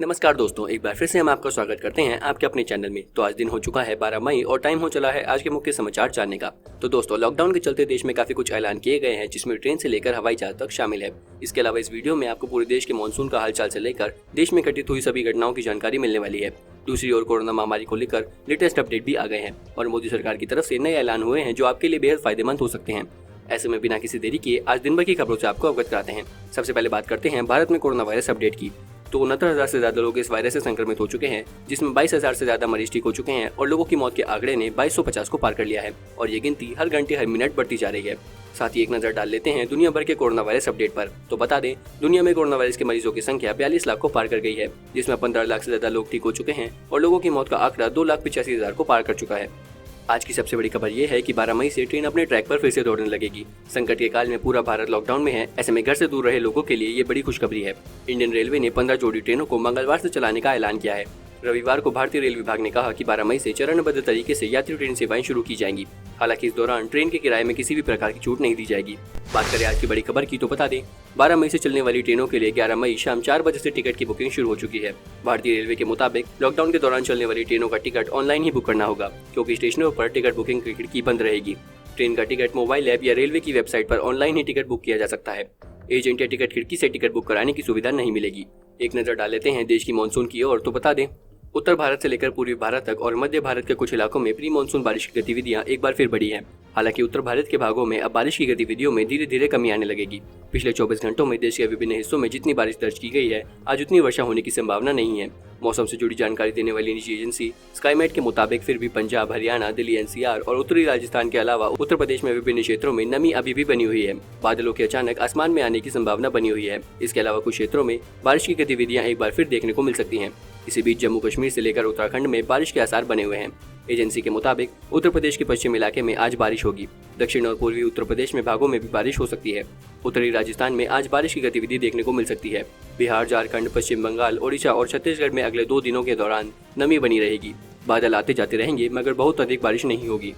नमस्कार दोस्तों, एक बार फिर से हम आपका स्वागत करते हैं आपके अपने चैनल में। तो आज दिन हो चुका है 12 मई और टाइम हो चला है आज के मुख्य समाचार जानने का। तो दोस्तों, लॉकडाउन के चलते देश में काफी कुछ ऐलान किए गए हैं, जिसमें ट्रेन से लेकर हवाई जहाज तक शामिल है। इसके अलावा इस वीडियो में आपको पूरे देश के मानसून का हालचाल से लेकर देश में घटित हुई सभी घटनाओं की जानकारी मिलने वाली है। दूसरी ओर कोरोना महामारी को लेकर लेटेस्ट अपडेट भी आ गए हैं और मोदी सरकार की तरफ से नए ऐलान हुए हैं जो आपके लिए बेहद फायदेमंद हो सकते हैं। ऐसे में बिना किसी देरी किए आज दिन भर की खबरों से आपको अवगत कराते हैं। सबसे पहले बात करते हैं भारत में कोरोना वायरस अपडेट की। तो 69,000 से ज्यादा लोग इस वायरस से संक्रमित हो चुके हैं, जिसमें 22,000 से ज्यादा मरीज ठीक हो चुके हैं और लोगों की मौत के आंकड़े ने 2250 को पार कर लिया है और ये गिनती हर घंटे हर मिनट बढ़ती जा रही है। साथ ही एक नजर डाल लेते हैं दुनिया भर के कोरोना वायरस अपडेट पर। तो बता दें, दुनिया में कोरोना वायरस के मरीजों की संख्या 42 लाख को पार कर गई है, जिसमें 15 लाख से ज्यादा लोग ठीक हो चुके हैं और लोगों की मौत का आंकड़ा 2,85,000 को पार कर चुका है। आज की सबसे बड़ी खबर ये है कि 12 मई से ट्रेन अपने ट्रैक पर फिर से दौड़ने लगेगी। संकट के काल में पूरा भारत लॉकडाउन में है, ऐसे में घर से दूर रहे लोगों के लिए ये बड़ी खुशखबरी है। इंडियन रेलवे ने 15 जोड़ी ट्रेनों को मंगलवार से चलाने का ऐलान किया है। रविवार को भारतीय रेल विभाग ने कहा कि 12 मई से चरणबद्ध तरीके से यात्री ट्रेन सेवाएं शुरू की जाएंगी। हालांकि इस दौरान ट्रेन के किराए में किसी भी प्रकार की छूट नहीं दी जाएगी। बात करें आज की बड़ी खबर की, तो बता दें 12 मई से चलने वाली ट्रेनों के लिए 11 मई शाम 4 बजे से टिकट की बुकिंग शुरू हो चुकी है। भारतीय रेलवे के मुताबिक लॉकडाउन के दौरान चलने वाली ट्रेनों का टिकट ऑनलाइन ही बुक करना होगा, क्योंकि स्टेशनों पर टिकट बुकिंग की खिड़की बंद रहेगी। ट्रेन का टिकट मोबाइल ऐप या रेलवे की वेबसाइट पर ऑनलाइन ही टिकट बुक किया जा सकता है। एजेंट या टिकट खिड़की से टिकट बुक कराने की सुविधा नहीं मिलेगी। एक नजर डाल लेते हैं देश की मानसून की ओर। तो बता दें, उत्तर भारत से लेकर पूर्वी भारत तक और मध्य भारत के कुछ इलाकों में प्री मानसून बारिश की गतिविधियां एक बार फिर बढ़ी हैं। हालांकि उत्तर भारत के भागों में अब बारिश की गतिविधियों में धीरे धीरे कमी आने लगेगी। पिछले 24 घंटों में देश के विभिन्न हिस्सों में जितनी बारिश दर्ज की गई है, आज उतनी वर्षा होने की संभावना नहीं है। मौसम से जुड़ी जानकारी देने वाली निजी एजेंसी स्काईमेट के मुताबिक फिर भी पंजाब, हरियाणा, दिल्ली एनसीआर और उत्तरी राजस्थान के अलावा उत्तर प्रदेश में विभिन्न क्षेत्रों में नमी अभी भी बनी हुई है। बादलों के अचानक आसमान में आने की संभावना बनी हुई है। इसके अलावा कुछ क्षेत्रों में बारिश की गतिविधियां एक बार फिर देखने को मिल सकती हैं। इसी बीच जम्मू कश्मीर से लेकर उत्तराखंड में बारिश के आसार बने हुए हैं। एजेंसी के मुताबिक उत्तर प्रदेश के पश्चिमी इलाके में आज बारिश होगी। दक्षिण और पूर्वी उत्तर प्रदेश में भागों में भी बारिश हो सकती है। उत्तरी राजस्थान में आज बारिश की गतिविधि देखने को मिल सकती है। बिहार, झारखंड, पश्चिम बंगाल, ओडिशा और छत्तीसगढ़ में अगले 2 दिनों के दौरान नमी बनी रहेगी। बादल आते जाते रहेंगे, मगर बहुत अधिक बारिश नहीं होगी।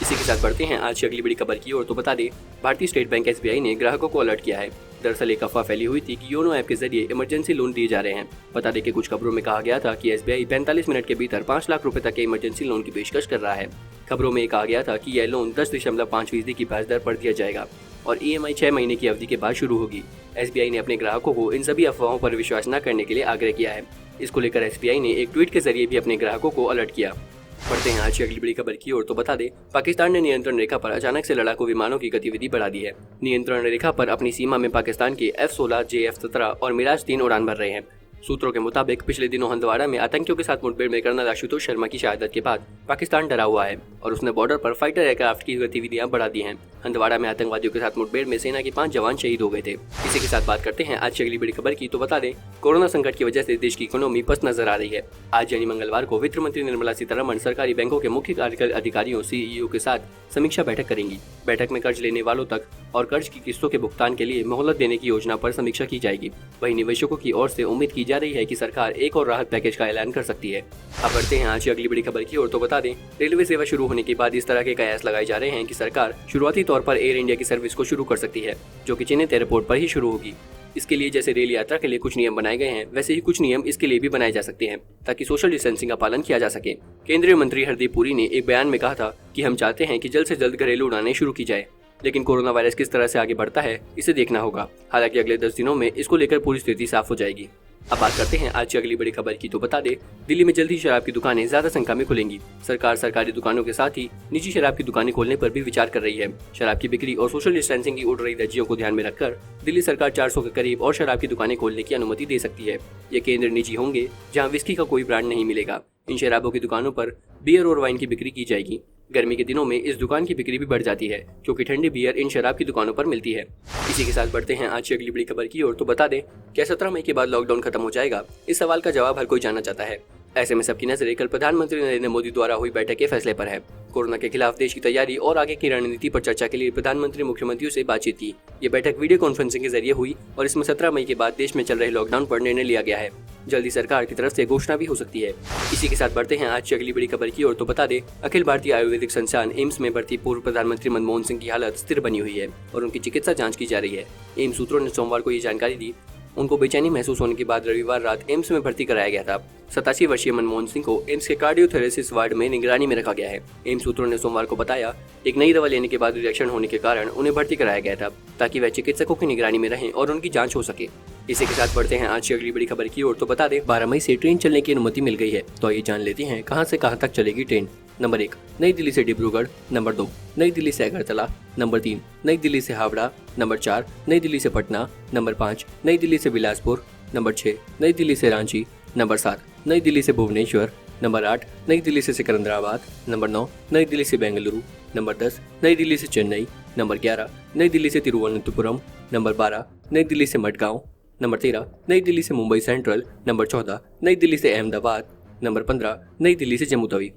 इसी के साथ बढ़ते हैं आज की अगली बड़ी खबर की ओर। तो बता दें, भारतीय स्टेट बैंक SBI ने ग्राहकों को अलर्ट किया है। दरअसल एक अफवाह फैली हुई थी कि योनो ऐप के जरिए इमरजेंसी लोन दिए जा रहे हैं। बता दें कि कुछ खबरों में कहा गया था कि SBI 45 मिनट के भीतर 5 लाख रुपए तक के इमरजेंसी लोन की पेशकश कर रहा है। खबरों में कहा गया था कि यह लोन 10.5% की ब्याज दर पर दिया जाएगा और EMI 6 महीने की अवधि के बाद शुरू होगी। SBI ने अपने ग्राहकों को इन सभी अफवाहों पर विश्वास न करने के लिए आग्रह किया है। इसको लेकर SBI ने एक ट्वीट के जरिए भी अपने ग्राहकों को अलर्ट किया। बढ़ते हैं आज की अगली बड़ी खबर की ओर। तो बता दें, पाकिस्तान ने नियंत्रण रेखा पर अचानक से लड़ाकू विमानों की गतिविधि बढ़ा दी है। नियंत्रण रेखा पर अपनी सीमा में पाकिस्तान के F-16, JF-17 और मिराज 3 उड़ान भर रहे हैं। सूत्रों के मुताबिक पिछले दिनों हंदवाड़ा में आतंकियों के साथ मुठभेड़ में कर्नल आशुतोष शर्मा की शहादत के बाद पाकिस्तान डरा हुआ है और उसने बॉर्डर पर फाइटर एयरक्राफ्ट की गतिविधियां बढ़ा दी हैं। हंदवाड़ा में आतंकवादियों के साथ मुठभेड़ में सेना के 5 जवान शहीद हो गए थे। इसी के साथ बात करते हैं आज की अगली बड़ी खबर की। तो बता दें, कोरोना संकट की वजह से देश की इकोनॉमी पस्त नजर आ रही है। आज यानी मंगलवार को वित्त मंत्री निर्मला सीतारमण सरकारी बैंकों के मुख्य कार्यकारी अधिकारियों CEO के साथ समीक्षा बैठक करेंगी। बैठक में कर्ज लेने वालों तक और कर्ज की किस्तों के भुगतान के लिए मोहलत देने की योजना पर समीक्षा की जाएगी। वहीं निवेशकों की ओर से उम्मीद की जा रही है कि सरकार एक और राहत पैकेज का ऐलान कर सकती है। अब बढ़ते हैं आज की अगली बड़ी खबर की ओर। तो बता दें, रेलवे सेवा शुरू होने के बाद इस तरह के कयास लगाए जा रहे हैं कि सरकार शुरुआती तौर पर एयर इंडिया की सर्विस को शुरू कर सकती है, जो कि चेन्नई एयरपोर्ट पर ही शुरू होगी। इसके लिए जैसे रेल यात्रा के लिए कुछ नियम बनाए गए हैं, वैसे ही कुछ नियम इसके लिए भी बनाए जा सकते हैं, ताकि सोशल डिस्टेंसिंग का पालन किया जा सके। केंद्रीय मंत्री हरदीप पुरी ने एक बयान में कहा था कि हम चाहते हैं कि जल्द से जल्द घरेलू उड़ानें शुरू की जाए, लेकिन कोरोना वायरस किस तरह से आगे बढ़ता है इसे देखना होगा। हालांकि अगले 10 दिनों में इसको लेकर पूरी स्थिति साफ हो जाएगी। अब बात करते हैं आज की अगली बड़ी खबर की। तो बता दें, दिल्ली में जल्द ही शराब की दुकानें ज्यादा संख्या में खुलेंगी। सरकार सरकारी दुकानों के साथ ही निजी शराब की दुकानें खोलने पर भी विचार कर रही है। शराब की बिक्री और सोशल डिस्टेंसिंग की उड़ रही धज्जियों को ध्यान में रखकर दिल्ली सरकार 400 के करीब और शराब की दुकानें खोलने की अनुमति दे सकती है। ये केंद्र निजी होंगे, जहाँ विस्की का कोई ब्रांड नहीं मिलेगा। इन शराबों की दुकानों पर बियर और वाइन की बिक्री की जाएगी। गर्मी के दिनों में इस दुकान की बिक्री भी बढ़ जाती है, क्योंकि ठंडी बियर इन शराब की दुकानों पर मिलती है। इसी के साथ बढ़ते हैं आज की अगली बड़ी खबर की ओर। तो बता दें, क्या 17 मई के बाद लॉकडाउन खत्म हो जाएगा? इस सवाल का जवाब हर कोई जानना चाहता है। ऐसे में सबकी नजरें कल प्रधानमंत्री नरेंद्र मोदी द्वारा हुई बैठक के फैसले पर है। कोरोना के खिलाफ देश की तैयारी और आगे की रणनीति पर चर्चा के लिए प्रधानमंत्री मुख्यमंत्रियों से बातचीत की। ये बैठक वीडियो कॉन्फ्रेंसिंग के जरिए हुई और इसमें 17 मई के बाद देश में चल रहे लॉकडाउन पर निर्णय लिया गया है। जल्दी सरकार की तरफ से घोषणा भी हो सकती है। इसी के साथ बढ़ते हैं आज की अगली बड़ी खबर की ओर। तो बता दें, अखिल भारतीय आयुर्वेदिक संस्थान एम्स में भर्ती पूर्व प्रधानमंत्री मनमोहन सिंह की हालत स्थिर बनी हुई है और उनकी चिकित्सा जांच की जा रही है। एम्स सूत्रों ने सोमवार को ये जानकारी दी। उनको बेचैनी महसूस होने के बाद रविवार रात एम्स में भर्ती कराया गया था। 87 वर्षीय मनमोहन सिंह को एम्स के कार्डियोथेरेसिस वार्ड में निगरानी में रखा गया है। एम्स सूत्रों ने सोमवार को बताया, एक नई दवा लेने के बाद रिएक्शन होने के कारण उन्हें भर्ती कराया गया था ताकि वह चिकित्सकों की निगरानी में रहें और उनकी जांच हो सके। इसी के साथ बढ़ते हैं आज की अगली बड़ी खबर की ओर। तो बता दें 12 मई से ट्रेन चलने की अनुमति मिल गई है। तो आइए जान लेते हैं कहां से कहां तक चलेगी ट्रेन। नंबर 1 नई दिल्ली से डिब्रूगढ़। नंबर 2 नई दिल्ली से अगरतला। नंबर 3 नई दिल्ली से हावड़ा। नंबर 4 नई दिल्ली से पटना। नंबर 5 नई दिल्ली से बिलासपुर। नंबर 6 नई दिल्ली से रांची। नंबर 7 नई दिल्ली से भुवनेश्वर। नंबर 8 नई दिल्ली से सिकंदराबाद। नंबर 9 नई दिल्ली से बेंगलुरु। नंबर 10 नई दिल्ली से चेन्नई। नंबर 11 नई दिल्ली से तिरुवनंतपुरम। नंबर 12 नई दिल्ली से मडगांव। नंबर 13 नई दिल्ली से मुंबई सेंट्रल। नंबर 14 नई दिल्ली से अहमदाबाद। नंबर 15 नई दिल्ली से जम्मू तवी।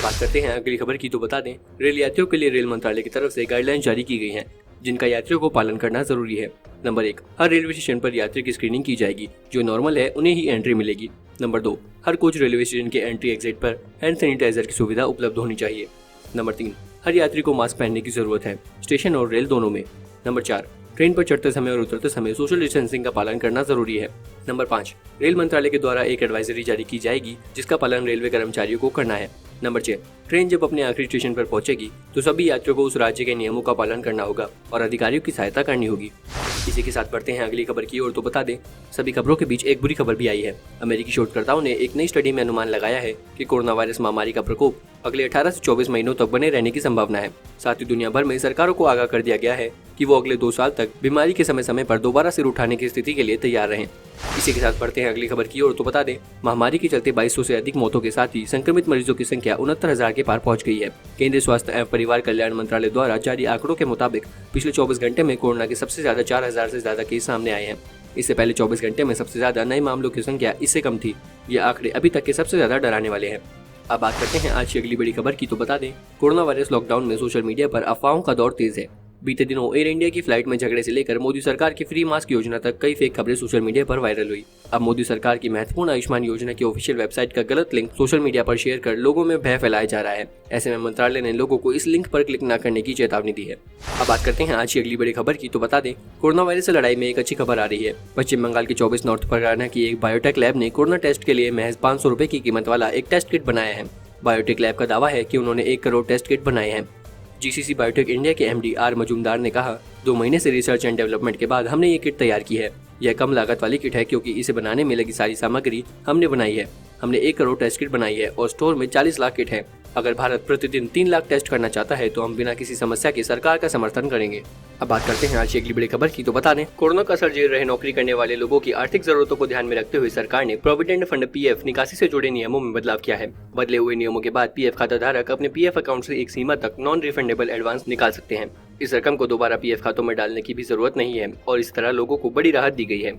बात करते हैं अगली खबर की। तो बता दें रेल यात्रियों के लिए रेल मंत्रालय की तरफ से गाइडलाइन जारी की गई हैं जिनका यात्रियों को पालन करना जरूरी है। नंबर 1 हर रेलवे स्टेशन पर यात्री की स्क्रीनिंग की जाएगी, जो नॉर्मल है उन्हें ही एंट्री मिलेगी। नंबर 2 हर कोच रेलवे स्टेशन के एंट्री एग्जिट पर हैंड सैनिटाइजर की सुविधा उपलब्ध होनी चाहिए। नंबर 3 हर यात्री को मास्क पहनने की जरूरत है, स्टेशन और रेल दोनों में। नंबर 4 ट्रेन पर चढ़ते समय और उतरते समय सोशल डिस्टेंसिंग का पालन करना जरूरी है। नंबर 5 रेल मंत्रालय के द्वारा एक एडवाइजरी जारी की जाएगी जिसका पालन रेलवे कर्मचारियों को करना है। नंबर 6 ट्रेन जब अपने आखिरी स्टेशन पर पहुंचेगी तो सभी यात्रियों को उस राज्य के नियमों का पालन करना होगा और अधिकारियों की सहायता करनी होगी। इसी के साथ बढ़ते हैं अगली खबर की ओर। तो बता दें सभी खबरों के बीच एक बुरी खबर भी आई है। अमेरिकी शोधकर्ताओं ने एक नई स्टडी में अनुमान लगाया है कि कोरोना वायरस महामारी का प्रकोप अगले 18 से 24 महीनों तक बने रहने की संभावना है। साथ ही दुनिया भर में सरकारों को आगाह कर दिया गया है कि वो अगले 2 साल तक बीमारी के समय समय पर दोबारा सिर उठाने की स्थिति के लिए तैयार रहें। इसी के साथ बढ़ते हैं अगली खबर की ओर। तो बता दें महामारी के चलते 2200 से अधिक मौतों के साथ ही संक्रमित मरीजों की संख्या 69,000 के पार पहुंच गई है। केंद्रीय स्वास्थ्य एवं परिवार कल्याण मंत्रालय द्वारा जारी आंकड़ों के मुताबिक पिछले 24 घंटे में कोरोना के सबसे ज्यादा 4000 से ज्यादा केस सामने आए हैं। इससे पहले 24 घंटे में सबसे ज्यादा नए मामलों की संख्या इससे कम थी। ये आंकड़े अभी तक के सबसे ज्यादा डराने वाले हैं। अब बात करते हैं आज की अगली बड़ी खबर की। तो बता दें कोरोना वायरस लॉकडाउन में सोशल मीडिया पर अफवाहों का दौर तेज है। बीते दिनों एयर इंडिया की फ्लाइट में झगड़े से लेकर मोदी सरकार की फ्री मास्क योजना तक कई फेक खबरें सोशल मीडिया पर वायरल हुई। अब मोदी सरकार की महत्वपूर्ण आयुष्मान योजना की ऑफिशियल वेबसाइट का गलत लिंक सोशल मीडिया पर शेयर कर लोगों में भय फैलाया जा रहा है। ऐसे में मंत्रालय ने लोगों को इस लिंक पर क्लिक न करने की चेतावनी दी है। अब बात करते हैं आज की अगली बड़ी खबर की। तो बता दें कोरोना वायरस से लड़ाई में एक अच्छी खबर आ रही है। पश्चिम बंगाल के 24 नॉर्थ परगना की एक बायोटेक लैब ने कोरोना टेस्ट के लिए महज 500 रुपए की कीमत वाला एक टेस्ट किट बनाया है। बायोटेक लैब का दावा है कि उन्होंने 1 करोड़ टेस्ट किट बनाए हैं। जीसीसी बायोटेक इंडिया के एमडी आर मजूमदार ने कहा, 2 महीने से रिसर्च एंड डेवलपमेंट के बाद हमने ये किट तैयार की है। यह कम लागत वाली किट है क्योंकि इसे बनाने में लगी सारी सामग्री हमने बनाई है। हमने 1 करोड़ टेस्ट किट बनाई है और स्टोर में 40 लाख किट है। अगर भारत प्रतिदिन 3 लाख टेस्ट करना चाहता है तो हम बिना किसी समस्या के सरकार का समर्थन करेंगे। अब बात करते हैं आज की अगली बड़ी खबर की। तो बता दें कोरोना का असर झेल रहे नौकरी करने वाले लोगों की आर्थिक जरूरतों को ध्यान में रखते हुए सरकार ने प्रोविडेंट फंड पीएफ निकासी से जुड़े नियमों में बदलाव किया है। बदले हुए नियमों के बाद पीएफ खाता धारक अपने पीएफ अकाउंट से एक सीमा तक नॉन रिफंडेबल एडवांस निकाल सकते हैं। इस रकम को दोबारा पीएफ खातों में डालने की भी जरूरत नहीं है और इस तरह लोगों को बड़ी राहत दी गई है।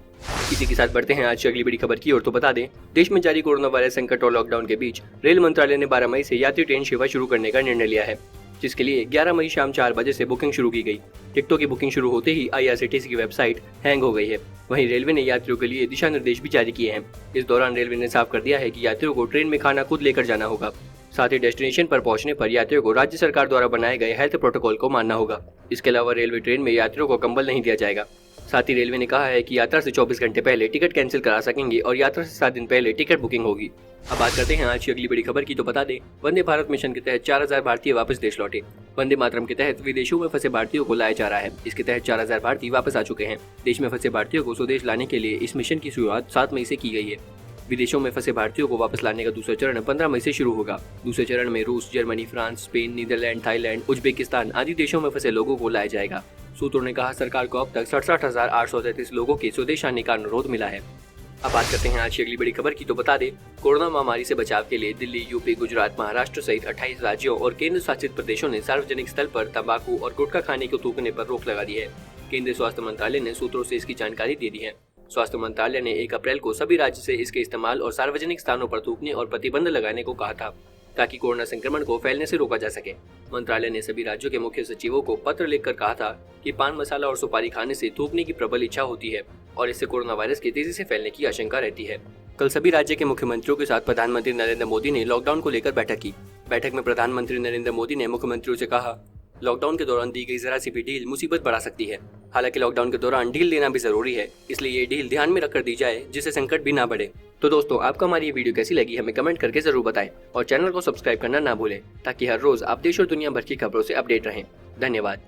इसी के साथ बढ़ते हैं आज की अगली बड़ी खबर की ओर। तो बता दें देश में जारी कोरोना वायरस संकट और लॉकडाउन के बीच रेल मंत्रालय ने 12 मई से यात्री ट्रेन सेवा शुरू करने का निर्णय लिया है, जिसके लिए 11 मई शाम 4 बजे से बुकिंग शुरू की गई। टिकटों की बुकिंग शुरू होते ही आईआरसीटीसी की वेबसाइट हैंग हो गई है। वहीं रेलवे ने यात्रियों के लिए दिशा निर्देश भी जारी किए हैं। इस दौरान रेलवे ने साफ कर दिया है कि यात्रियों को ट्रेन में खाना खुद लेकर जाना होगा। साथ ही डेस्टिनेशन पर पहुंचने पर यात्रियों को राज्य सरकार द्वारा बनाए गए हेल्थ प्रोटोकॉल को मानना होगा। इसके अलावा रेलवे ट्रेन में यात्रियों को कंबल नहीं दिया जाएगा। साथ ही रेलवे ने कहा है कि यात्रा से 24 घंटे पहले टिकट कैंसिल करा सकेंगे और यात्रा से 7 दिन पहले टिकट बुकिंग होगी। अब बात करते हैं आज की अगली बड़ी खबर की। तो बता दें वंदे भारत मिशन के तहत 4000 भारतीय वापस देश लौटे। वंदे मातरम के तहत विदेशों में फंसे भारतीयों को लाया जा रहा है। इसके तहत 4000 भारतीय वापस आ चुके हैं। देश में फंसे भारतीयों को स्वदेश लाने के लिए इस मिशन की शुरुआत 7 मई से की गई है। विदेशों में फंसे भारतीयों को वापस लाने का दूसरा चरण 15 मई से शुरू होगा। दूसरे चरण में रूस, Germany, France, Spain, Netherland, Thailand, Uzbekistan आदि देशों में फंसे लोगों को लाया जाएगा। सूत्रों ने कहा सरकार को अब तक 67,833 लोगों के स्वदेश आने का अनुरोध मिला है। अब बात करते हैं आज की अगली बड़ी खबर की। तो बता दें कोरोना महामारी से बचाव के लिए दिल्ली, यूपी, गुजरात, महाराष्ट्र सहित 28 राज्यों और केंद्र शासित प्रदेशों ने सार्वजनिक स्थल पर तंबाकू और गुटखा खाने को थूकने पर रोक लगा दी है। केंद्रीय स्वास्थ्य मंत्रालय ने सूत्रों से इसकी जानकारी दे दी है। स्वास्थ्य मंत्रालय ने 1 अप्रैल को सभी राज्य से इसके इस्तेमाल और सार्वजनिक स्थानों पर थूकने और प्रतिबंध लगाने को कहा था ताकि कोरोना संक्रमण को फैलने से रोका जा सके। मंत्रालय ने सभी राज्यों के मुख्य सचिवों को पत्र लिखकर कहा था कि पान मसाला और सुपारी खाने से थूकने की प्रबल इच्छा होती है और इससे कोरोना वायरस के तेजी से फैलने की आशंका रहती है। कल सभी राज्य के मुख्यमंत्रियों के साथ प्रधानमंत्री नरेंद्र मोदी ने लॉकडाउन को लेकर बैठक की। बैठक में प्रधानमंत्री नरेंद्र मोदी ने मुख्यमंत्रियों से कहा, लॉकडाउन के दौरान दी गई जरा सी भी ढील मुसीबत बढ़ा सकती है। हालांकि लॉकडाउन के दौरान ढील देना भी जरूरी है, इसलिए ये ढील ध्यान में रखकर दी जाए जिससे संकट भी ना बढ़े। तो दोस्तों, आपको हमारी ये वीडियो कैसी लगी हमें कमेंट करके जरूर बताएं और चैनल को सब्सक्राइब करना ना भूलें ताकि हर रोज आप देश और दुनिया भर की खबरों से अपडेट रहें। धन्यवाद।